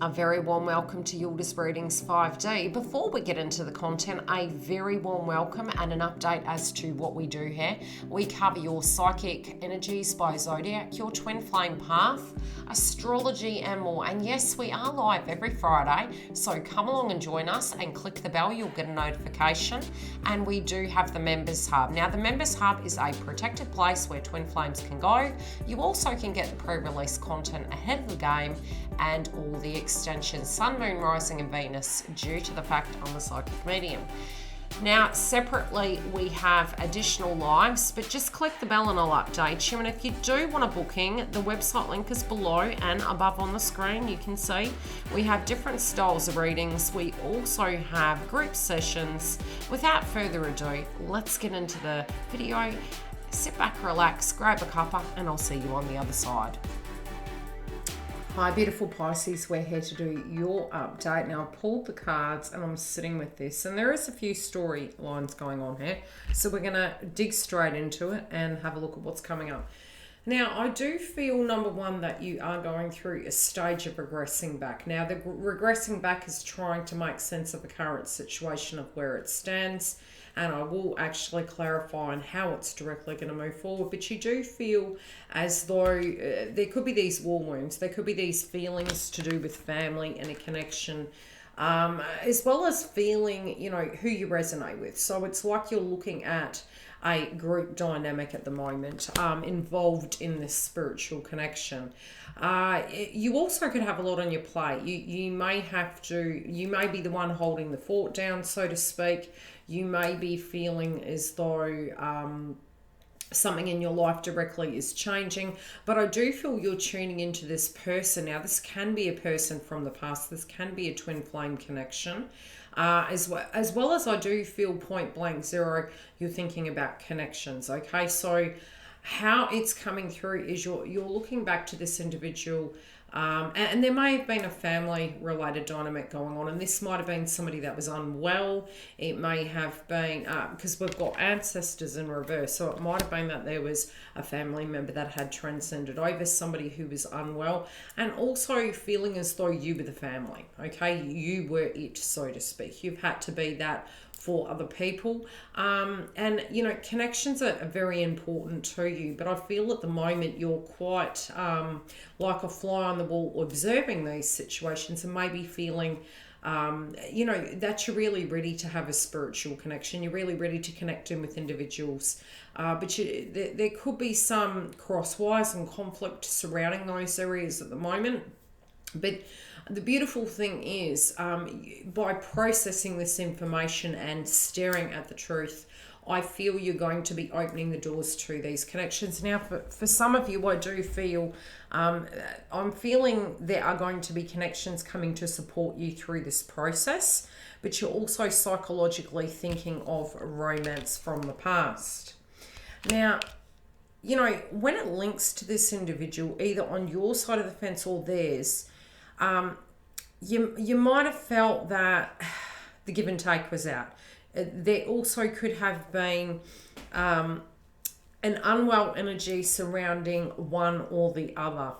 A very warm welcome to Yildiz Readings 5D. Before we get into the content, a very warm welcome and an update as to what we do here. We cover your psychic energies by zodiac, your twin flame path, astrology and more. And yes, we are live every Friday, so come along and join us and click the bell, you'll get a notification. And we do have the Members Hub. Now the Members Hub is a protected place where twin flames can go. You also can get the pre-release content ahead of the game and all the extensions, Sun, Moon, Rising and Venus, due to the fact I'm a psychic medium. Now, separately, we have additional lives, but just click the bell and I'll update you. And if you do want a booking, the website link is below and above on the screen. You can see we have different styles of readings. We also have group sessions. Without further ado, let's get into the video. Sit back, relax, grab a cuppa, and I'll see you on the other side. Hi beautiful Pisces, we're here to do your update. Now I've pulled the cards and I'm sitting with this, and there is a few storylines going on here, so we're going to dig straight into it and have a look at what's coming up. Now I do feel, number one, that you are going through a stage of regressing back. Now the regressing back is trying to make sense of the current situation of where it stands, and I will actually clarify on how it's directly going to move forward. But you do feel as though there could be these war wounds, there could be these feelings to do with family and a connection, as well as feeling, you know, who you resonate with. So it's like you're looking at a group dynamic at the moment, involved in this spiritual connection. You also could have a lot on your plate. You may be the one holding the fort down, so to speak. You may be feeling as though something in your life directly is changing, but I do feel you're tuning into this person. Now this can be a person from the past, this can be a twin flame connection, as well as I do feel point blank zero, you're thinking about connections. Okay, so how it's coming through is you're looking back to this individual, and there may have been a family related dynamic going on, and this might have been somebody that was unwell. It may have been because we've got ancestors in reverse, so it might have been that there was a family member that had transcended over, somebody who was unwell, and also feeling as though you were the family. Okay, you were it, so to speak. You've had to be that for other people, and you know, connections are very important to you, but I feel at the moment you're quite like a fly on the wall observing these situations, and maybe feeling you know, that you're really ready to have a spiritual connection, you're really ready to connect in with individuals, but there could be some crosswise and conflict surrounding those areas at the moment. But the beautiful thing is, by processing this information and staring at the truth, I feel you're going to be opening the doors to these connections. Now, for some of you, I do feel, I'm feeling there are going to be connections coming to support you through this process, but you're also psychologically thinking of romance from the past. Now, you know, when it links to this individual, either on your side of the fence or theirs, you might have felt that the give and take was out. There also could have been an unwell energy surrounding one or the other.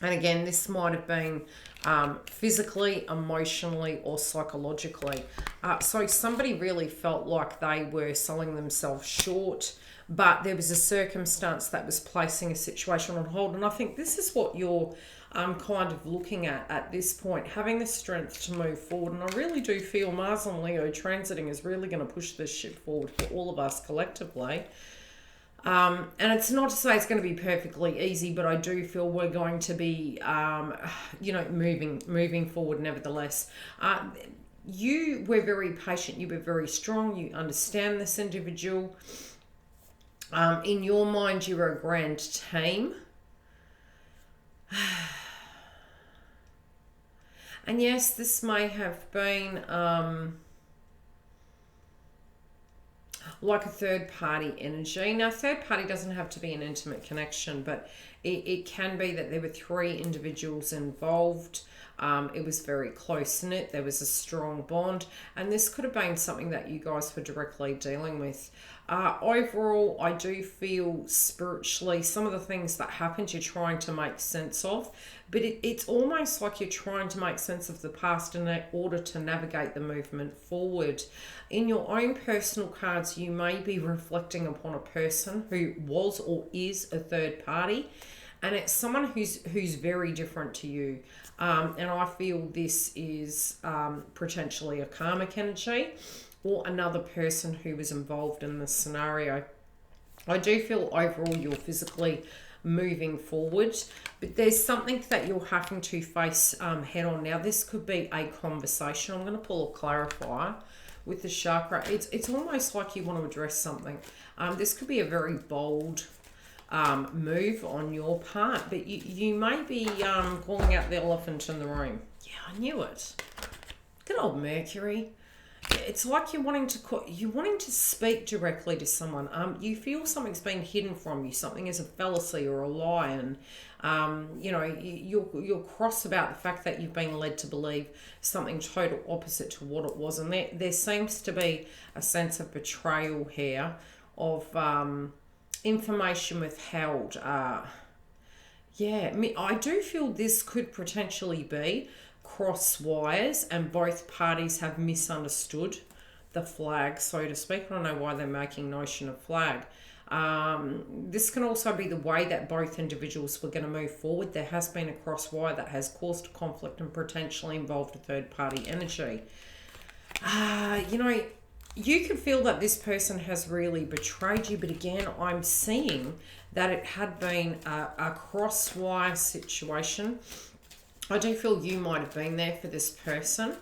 And again, this might have been physically, emotionally, or psychologically. So somebody really felt like they were selling themselves short, but there was a circumstance that was placing a situation on hold. And I think this is what you're kind of looking at this point, having the strength to move forward. And I really do feel Mars and Leo transiting is really going to push this ship forward for all of us collectively. And it's not to say it's going to be perfectly easy, but I do feel we're going to be, you know, moving forward nevertheless. You were very patient, you were very strong, you understand this individual. In your mind, you were a grand team. And yes, this may have been like a third party energy. Now, third party doesn't have to be an intimate connection, but It can be that there were 3 individuals involved. It was very close-knit. There was a strong bond. And this could have been something that you guys were directly dealing with. Overall, I do feel spiritually some of the things that happened you're trying to make sense of. But it's almost like you're trying to make sense of the past in order to navigate the movement forward. In your own personal cards, you may be reflecting upon a person who was or is a third party. And it's someone who's very different to you. And I feel this is potentially a karmic energy or another person who was involved in this scenario. I do feel overall you're physically moving forward, but there's something that you're having to face head on. Now, this could be a conversation. I'm going to pull a clarifier with the chakra. It's almost like you want to address something. This could be a very bold move on your part, but you may be calling out the elephant in the room. Yeah, I knew it. Good old Mercury. It's like you're wanting to speak directly to someone. You feel something's been hidden from you. Something is a fallacy or a lie, and you're cross about the fact that you've been led to believe something total opposite to what it was. And there seems to be a sense of betrayal here, of information withheld. I do feel this could potentially be cross wires and both parties have misunderstood the flag, so to speak. I don't know why they're making notion of flag. This can also be the way that both individuals were going to move forward. There has been a cross wire that has caused conflict and potentially involved a third party energy. You can feel that this person has really betrayed you, but again, I'm seeing that it had been a cross-wire situation. I do feel you might have been there for this person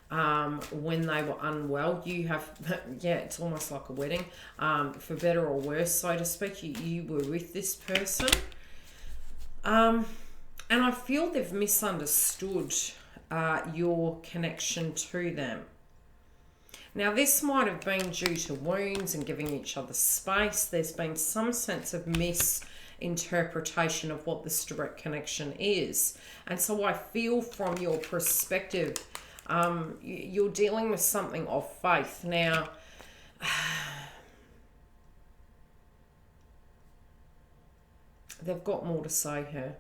when they were unwell. You have, it's almost like a wedding, for better or worse, so to speak. You were with this person. And I feel they've misunderstood your connection to them. Now, this might have been due to wounds and giving each other space. There's been some sense of misinterpretation of what this direct connection is. And so I feel from your perspective, you're dealing with something of faith. Now, they've got more to say here.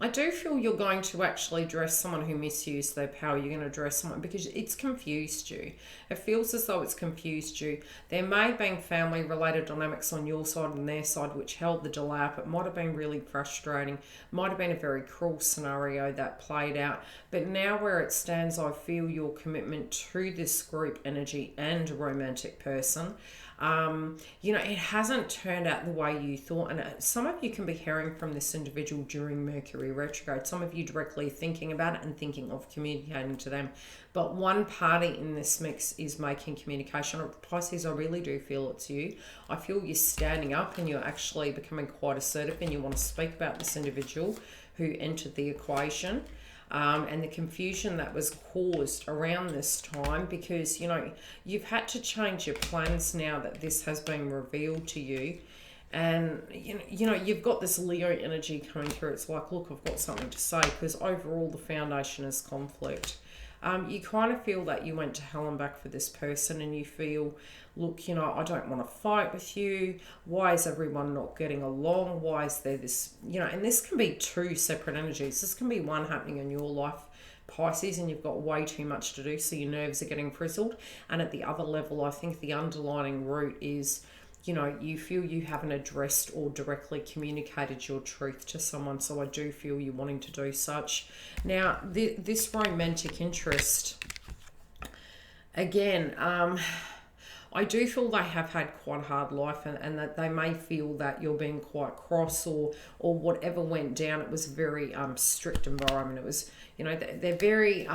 I do feel you're going to actually address someone who misused their power. You're going to address someone because it's confused you. It feels as though it's confused you. There may have been family-related dynamics on your side and their side which held the delay up. It might have been really frustrating. Might have been a very cruel scenario that played out. But now where it stands, I feel your commitment to this group energy and romantic person. It hasn't turned out the way you thought, and some of you can be hearing from this individual during Mercury retrograde. Some of you directly thinking about it and thinking of communicating to them, but one party in this mix is making communication. Pisces, I really do feel it's you. I feel you're standing up and you're actually becoming quite assertive and you want to speak about this individual who entered the equation. And the confusion that was caused around this time, because you've had to change your plans now that this has been revealed to you. And you've got this Leo energy coming through. It's like, look, I've got something to say, because overall the foundation is conflict. You kind of feel that you went to hell and back for this person, and you feel, look, I don't want to fight with you. Why is everyone not getting along? Why is there this, and this can be two separate energies. This can be one happening in your life, Pisces, and you've got way too much to do, so your nerves are getting frizzled. And at the other level, I think the underlying root is, you feel you haven't addressed or directly communicated your truth to someone. So I do feel you wanting to do such. Now, this romantic interest, again, I do feel they have had quite a hard life, and that they may feel that you're being quite cross or whatever went down. It was a very strict environment. It was, they're very,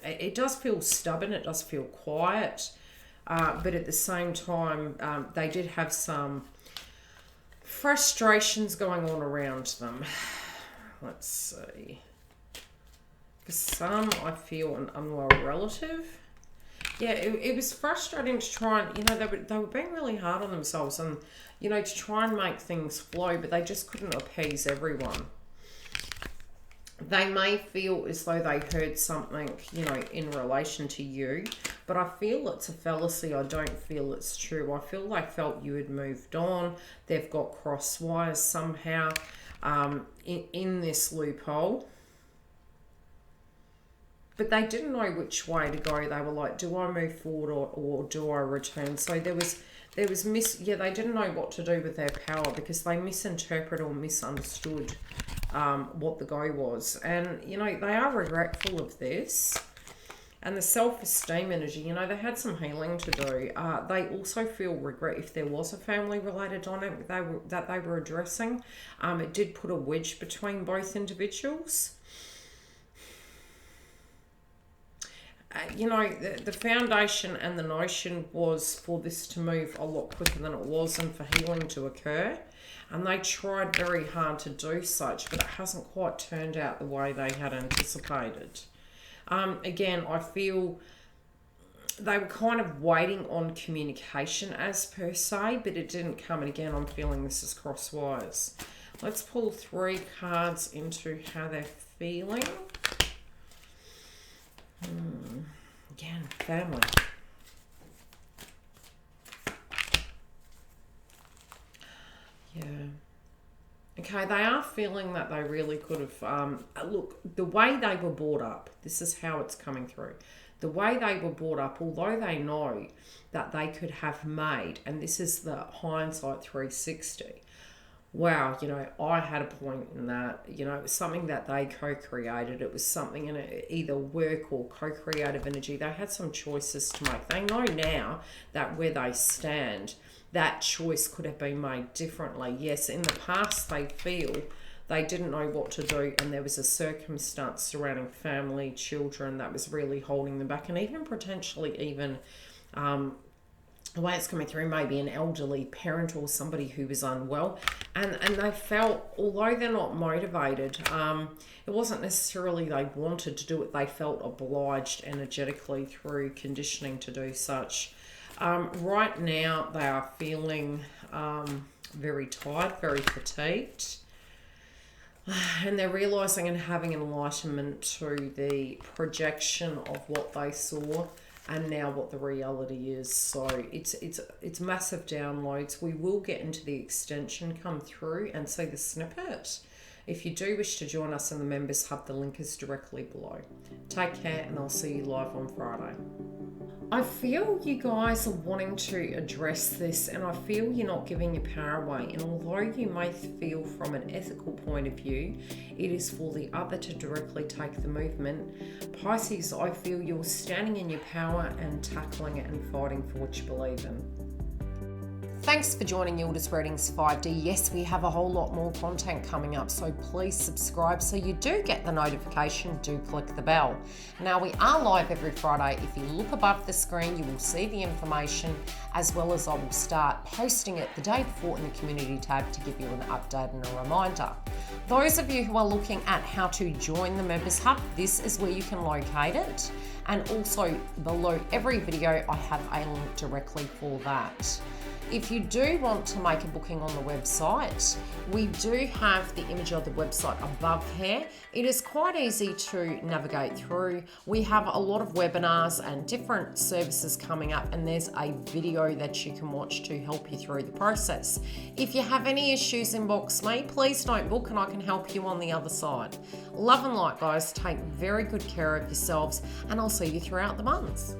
it does feel stubborn. It does feel quiet. But at the same time, they did have some frustrations going on around them. Let's see. For some, I feel an unwell relative. Yeah, it was frustrating to try and, they were being really hard on themselves and, to try and make things flow, but they just couldn't appease everyone. They may feel as though they heard something, in relation to you, but I feel it's a fallacy. I don't feel it's true. I feel they felt you had moved on. They've got cross wires somehow in this loophole. But they didn't know which way to go. They were like, do I move forward or do I return? So they didn't know what to do with their power because they misinterpreted or misunderstood what the go was. And, they are regretful of this. And the self-esteem energy, they had some healing to do. They also feel regret if there was a family-related dynamic that they were addressing. It did put a wedge between both individuals. The foundation and the notion was for this to move a lot quicker than it was and for healing to occur. And they tried very hard to do such, but it hasn't quite turned out the way they had anticipated. Again, I feel they were kind of waiting on communication as per se, but it didn't come. And again, I'm feeling this is cross wires. Let's pull 3 cards into how they're feeling. Again, family. Yeah. Okay, they are feeling that they really could have... look, the way they were brought up, this is how it's coming through. The way they were brought up, although they know that they could have made, and this is the hindsight 360, wow, I had a point in that, it was something that they co-created. It was something in either work or co-creative energy. They had some choices to make. They know now that where they stand, that choice could have been made differently. Yes, in the past they feel they didn't know what to do and there was a circumstance surrounding family, children that was really holding them back, and even potentially the way it's coming through, maybe an elderly parent or somebody who was unwell. And they felt, although they're not motivated, it wasn't necessarily they wanted to do it. They felt obliged energetically through conditioning to do such. Right now, they are feeling very tired, very fatigued. And they're realising and having enlightenment to the projection of what they saw and now what the reality is. So it's massive downloads. We will get into the extension come through and see the snippet. If you do wish to join us in the Members Hub, the link is directly below. Take care and I'll see you live on Friday. I feel you guys are wanting to address this, and I feel you're not giving your power away. And although you may feel from an ethical point of view, it is for the other to directly take the movement. Pisces, I feel you're standing in your power and tackling it and fighting for what you believe in. Thanks for joining Yildiz Readings 5D. Yes, we have a whole lot more content coming up, so please subscribe so you do get the notification. Do click the bell. Now, we are live every Friday. If you look above the screen, you will see the information, as well as I will start posting it the day before in the community tab to give you an update and a reminder. Those of you who are looking at how to join the Members Hub, this is where you can locate it. And also below every video, I have a link directly for that. If you do want to make a booking on the website, we do have the image of the website above here. It is quite easy to navigate through. We have a lot of webinars and different services coming up, and there's a video that you can watch to help you through the process. If you have any issues, inbox me. Please don't book and I can help you on the other side. Love and light, guys. Take very good care of yourselves, and I'll see you throughout the months.